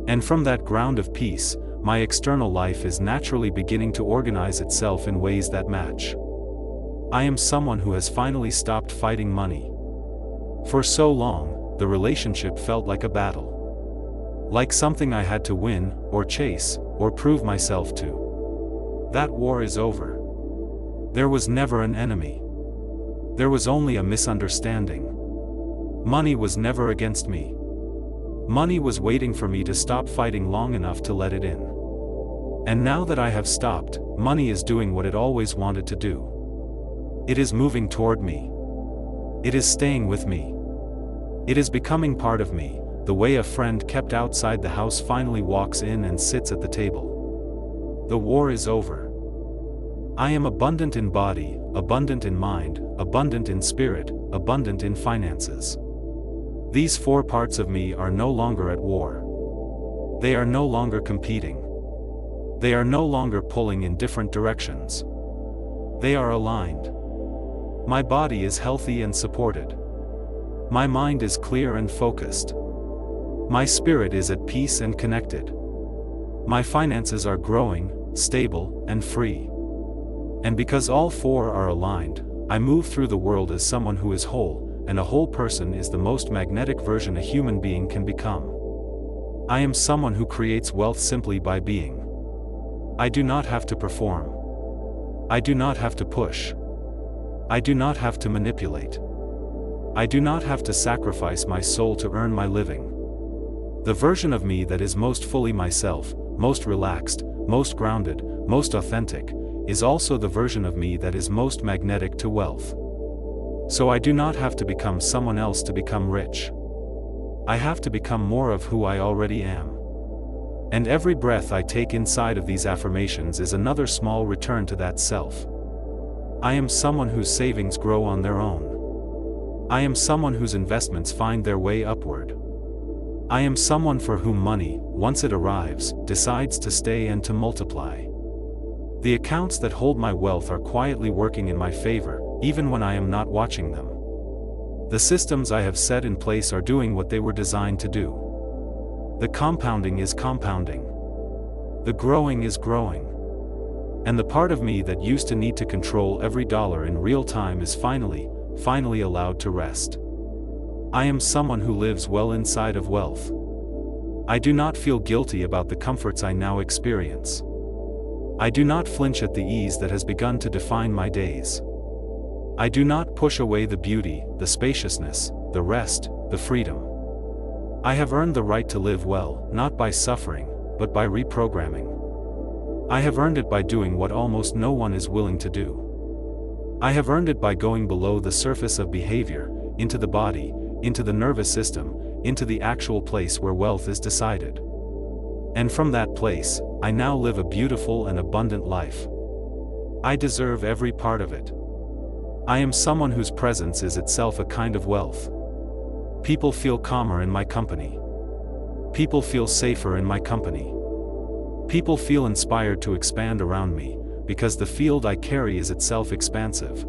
And from that ground of peace, my external life is naturally beginning to organize itself in ways that match. I am someone who has finally stopped fighting money. For so long, the relationship felt like a battle. Like something I had to win, or chase, or prove myself to. That war is over. There was never an enemy. There was only a misunderstanding. Money was never against me. Money was waiting for me to stop fighting long enough to let it in. And now that I have stopped, money is doing what it always wanted to do. It is moving toward me. It is staying with me. It is becoming part of me, the way a friend kept outside the house finally walks in and sits at the table. The war is over. I am abundant in body, abundant in mind, abundant in spirit, abundant in finances. These four parts of me are no longer at war. They are no longer competing. They are no longer pulling in different directions. They are aligned. My body is healthy and supported. My mind is clear and focused. My spirit is at peace and connected. My finances are growing, stable, and free. And because all four are aligned, I move through the world as someone who is whole, and a whole person is the most magnetic version a human being can become. I am someone who creates wealth simply by being. I do not have to perform. I do not have to push. I do not have to manipulate. I do not have to sacrifice my soul to earn my living. The version of me that is most fully myself, most relaxed, most grounded, most authentic, is also the version of me that is most magnetic to wealth. So I do not have to become someone else to become rich. I have to become more of who I already am. And every breath I take inside of these affirmations is another small return to that self. I am someone whose savings grow on their own. I am someone whose investments find their way upward. I am someone for whom money, once it arrives, decides to stay and to multiply. The accounts that hold my wealth are quietly working in my favor, even when I am not watching them. The systems I have set in place are doing what they were designed to do. The compounding is compounding. The growing is growing. And the part of me that used to need to control every dollar in real time is finally allowed to rest. I am someone who lives well inside of wealth. I do not feel guilty about the comforts I now experience. I do not flinch at the ease that has begun to define my days. I do not push away the beauty, the spaciousness, the rest, the freedom. I have earned the right to live well, not by suffering, but by reprogramming. I have earned it by doing what almost no one is willing to do. I have earned it by going below the surface of behavior, into the body, into the nervous system, into the actual place where wealth is decided. And from that place, I now live a beautiful and abundant life. I deserve every part of it. I am someone whose presence is itself a kind of wealth. People feel calmer in my company. People feel safer in my company. People feel inspired to expand around me, because the field I carry is itself expansive.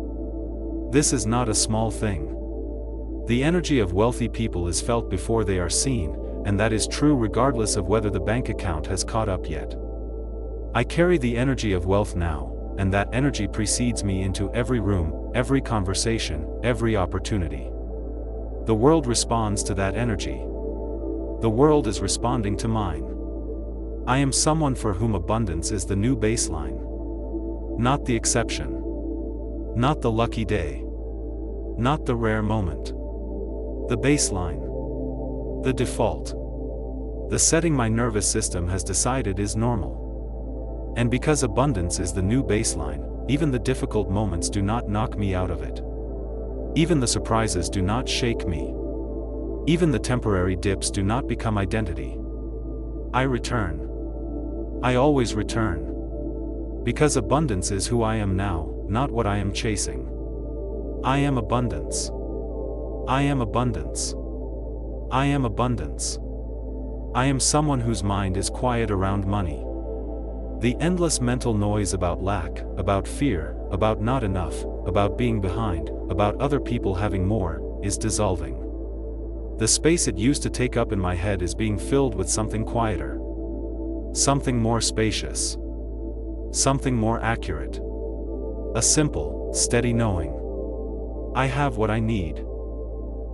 This is not a small thing. The energy of wealthy people is felt before they are seen, and that is true regardless of whether the bank account has caught up yet. I carry the energy of wealth now, and that energy precedes me into every room, every conversation, every opportunity. The world responds to that energy. The world is responding to mine. I am someone for whom abundance is the new baseline. Not the exception. Not the lucky day. Not the rare moment. The baseline. The default. The setting my nervous system has decided is normal. And because abundance is the new baseline, even the difficult moments do not knock me out of it. Even the surprises do not shake me. Even the temporary dips do not become identity. I return. I always return. Because abundance is who I am now, not what I am chasing. I am abundance. I am abundance. I am abundance. I am someone whose mind is quiet around money. The endless mental noise about lack, about fear, about not enough, about being behind, about other people having more, is dissolving. The space it used to take up in my head is being filled with something quieter. Something more spacious. Something more accurate. A simple, steady knowing. I have what I need.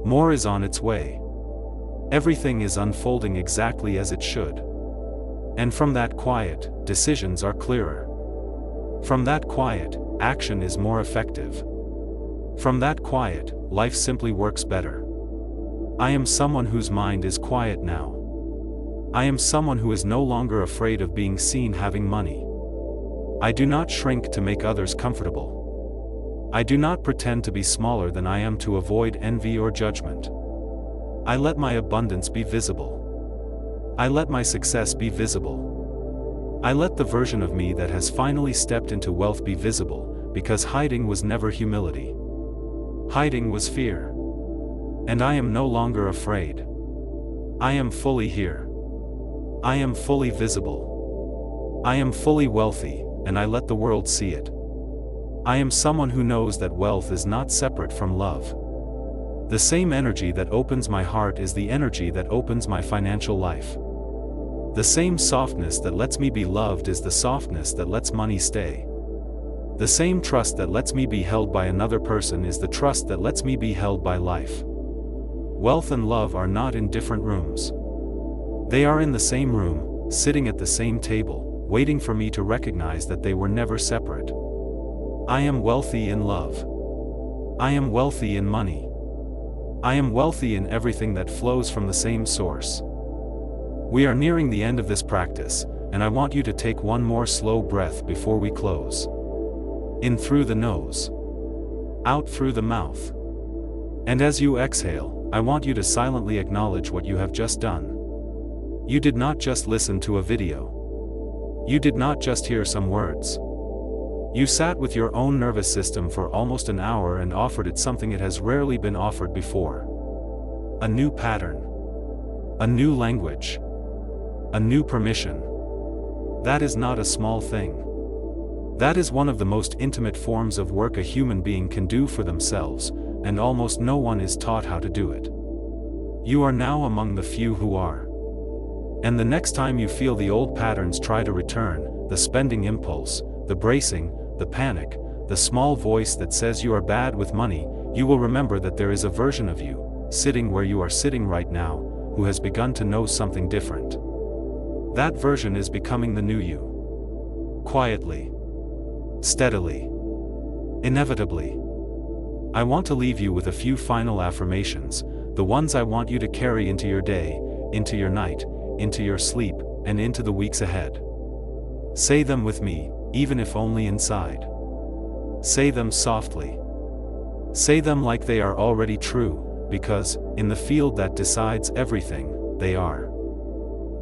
More is on its way. Everything is unfolding exactly as it should. And from that quiet, decisions are clearer. From that quiet, action is more effective. From that quiet, life simply works better. I am someone whose mind is quiet now. I am someone who is no longer afraid of being seen having money. I do not shrink to make others comfortable. I do not pretend to be smaller than I am to avoid envy or judgment. I let my abundance be visible. I let my success be visible. I let the version of me that has finally stepped into wealth be visible, because hiding was never humility. Hiding was fear. And I am no longer afraid. I am fully here. I am fully visible. I am fully wealthy, and I let the world see it. I am someone who knows that wealth is not separate from love. The same energy that opens my heart is the energy that opens my financial life. The same softness that lets me be loved is the softness that lets money stay. The same trust that lets me be held by another person is the trust that lets me be held by life. Wealth and love are not in different rooms. They are in the same room, sitting at the same table, waiting for me to recognize that they were never separate. I am wealthy in love. I am wealthy in money. I am wealthy in everything that flows from the same source. We are nearing the end of this practice, and I want you to take one more slow breath before we close. In through the nose. Out through the mouth. And as you exhale, I want you to silently acknowledge what you have just done. You did not just listen to a video. You did not just hear some words. You sat with your own nervous system for almost an hour and offered it something it has rarely been offered before. A new pattern. A new language. A new permission. That is not a small thing. That is one of the most intimate forms of work a human being can do for themselves, and almost no one is taught how to do it. You are now among the few who are. And the next time you feel the old patterns try to return, the spending impulse, the bracing, the panic, the small voice that says you are bad with money, you will remember that there is a version of you, sitting where you are sitting right now, who has begun to know something different. That version is becoming the new you. Quietly. Steadily. Inevitably. I want to leave you with a few final affirmations, the ones I want you to carry into your day, into your night, into your sleep, and into the weeks ahead. Say them with me, even if only inside. Say them softly. Say them like they are already true, because, in the field that decides everything, they are.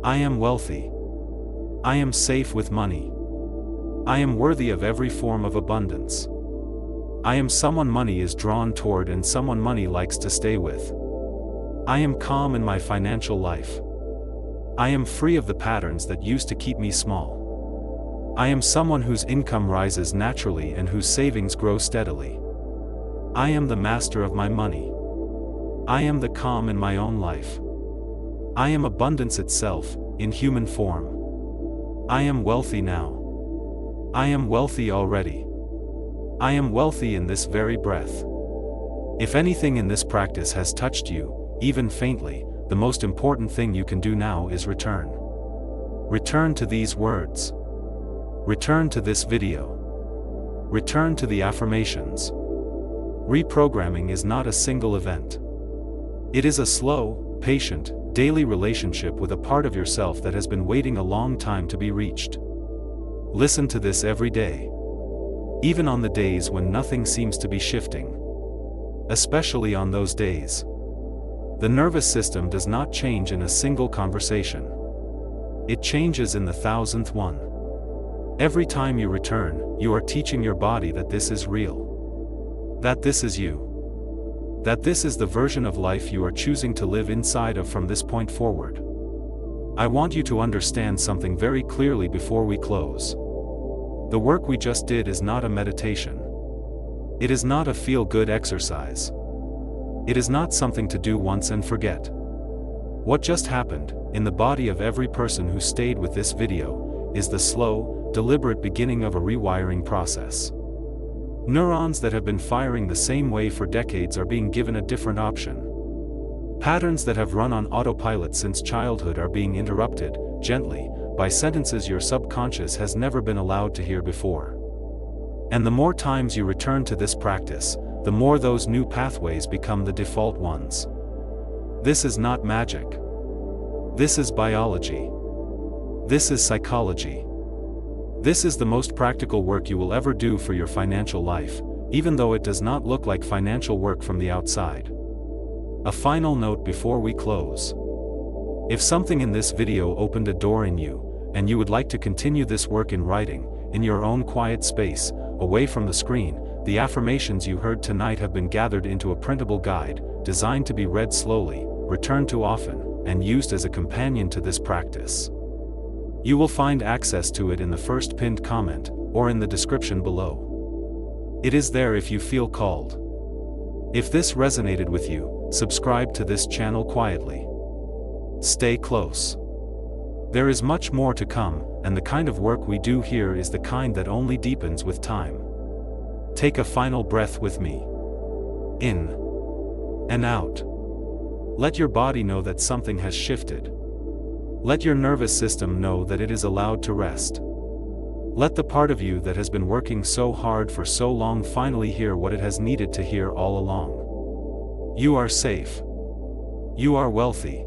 I am wealthy. I am safe with money. I am worthy of every form of abundance. I am someone money is drawn toward and someone money likes to stay with. I am calm in my financial life. I am free of the patterns that used to keep me small. I am someone whose income rises naturally and whose savings grow steadily. I am the master of my money. I am the calm in my own life. I am abundance itself, in human form. I am wealthy now. I am wealthy already. I am wealthy in this very breath. If anything in this practice has touched you, even faintly, the most important thing you can do now is return. Return to these words. Return to this video. Return to the affirmations. Reprogramming is not a single event. It is a slow, patient, daily relationship with a part of yourself that has been waiting a long time to be reached. Listen to this every day. Even on the days when nothing seems to be shifting. Especially on those days. The nervous system does not change in a single conversation. It changes in the 1000th one. Every time you return, you are teaching your body that this is real. That this is you. That this is the version of life you are choosing to live inside of from this point forward. I want you to understand something very clearly before we close. The work we just did is not a meditation. It is not a feel-good exercise. It is not something to do once and forget. What just happened, in the body of every person who stayed with this video, is the slow, deliberate beginning of a rewiring process. Neurons that have been firing the same way for decades are being given a different option. Patterns that have run on autopilot since childhood are being interrupted, gently, by sentences your subconscious has never been allowed to hear before. And the more times you return to this practice, the more those new pathways become the default ones. This is not magic. This is biology. This is psychology. This is the most practical work you will ever do for your financial life, even though it does not look like financial work from the outside. A final note before we close. If something in this video opened a door in you, and you would like to continue this work in writing, in your own quiet space, away from the screen, the affirmations you heard tonight have been gathered into a printable guide, designed to be read slowly, returned to often, and used as a companion to this practice. You will find access to it in the first pinned comment, or in the description below. It is there if you feel called. If this resonated with you, subscribe to this channel quietly. Stay close. There is much more to come, and the kind of work we do here is the kind that only deepens with time. Take a final breath with me. In and out. Let your body know that something has shifted. Let your nervous system know that it is allowed to rest. Let the part of you that has been working so hard for so long finally hear what it has needed to hear all along. You are safe. You are wealthy.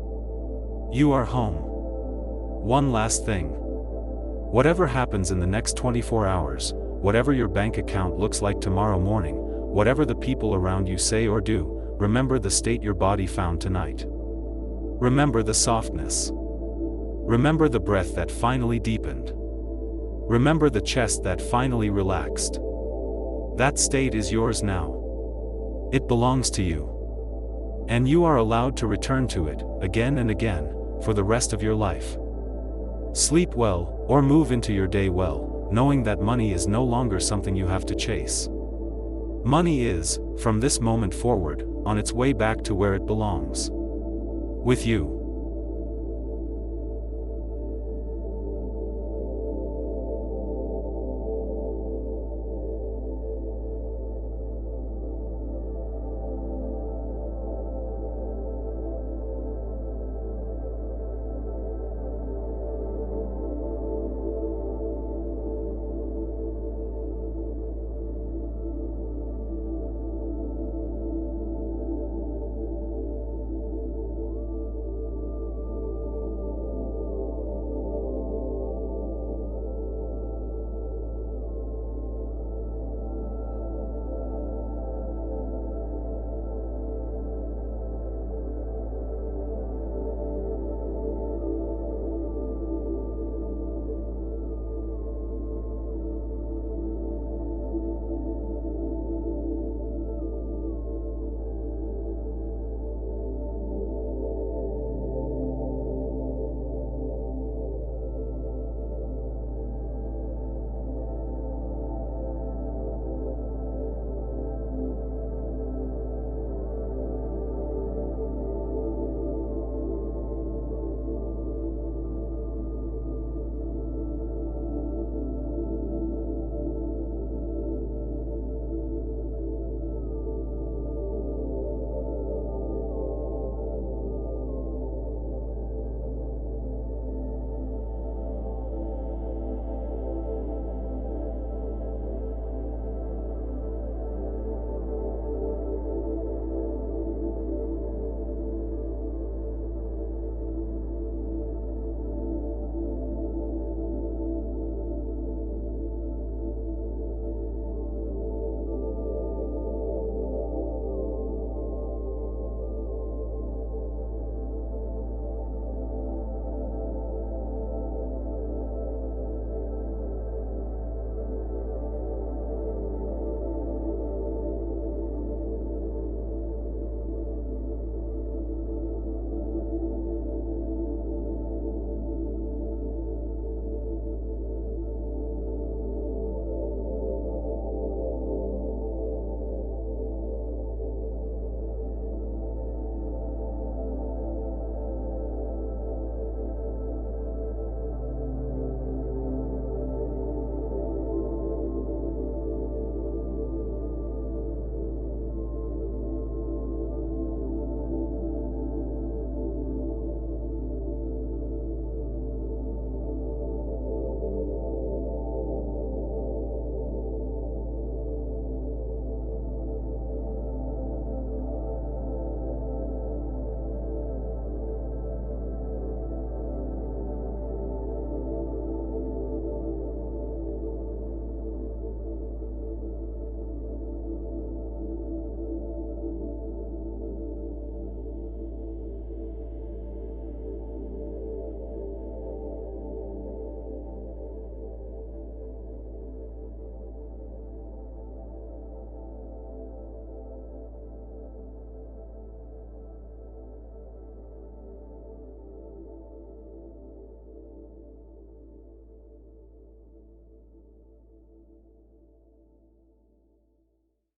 You are home. One last thing. Whatever happens in the next 24 hours, whatever your bank account looks like tomorrow morning, whatever the people around you say or do, remember the state your body found tonight. Remember the softness. Remember the breath that finally deepened. Remember the chest that finally relaxed. That state is yours now. It belongs to you. And you are allowed to return to it, again and again, for the rest of your life. Sleep well, or move into your day well, knowing that money is no longer something you have to chase. Money is, from this moment forward, on its way back to where it belongs. With you.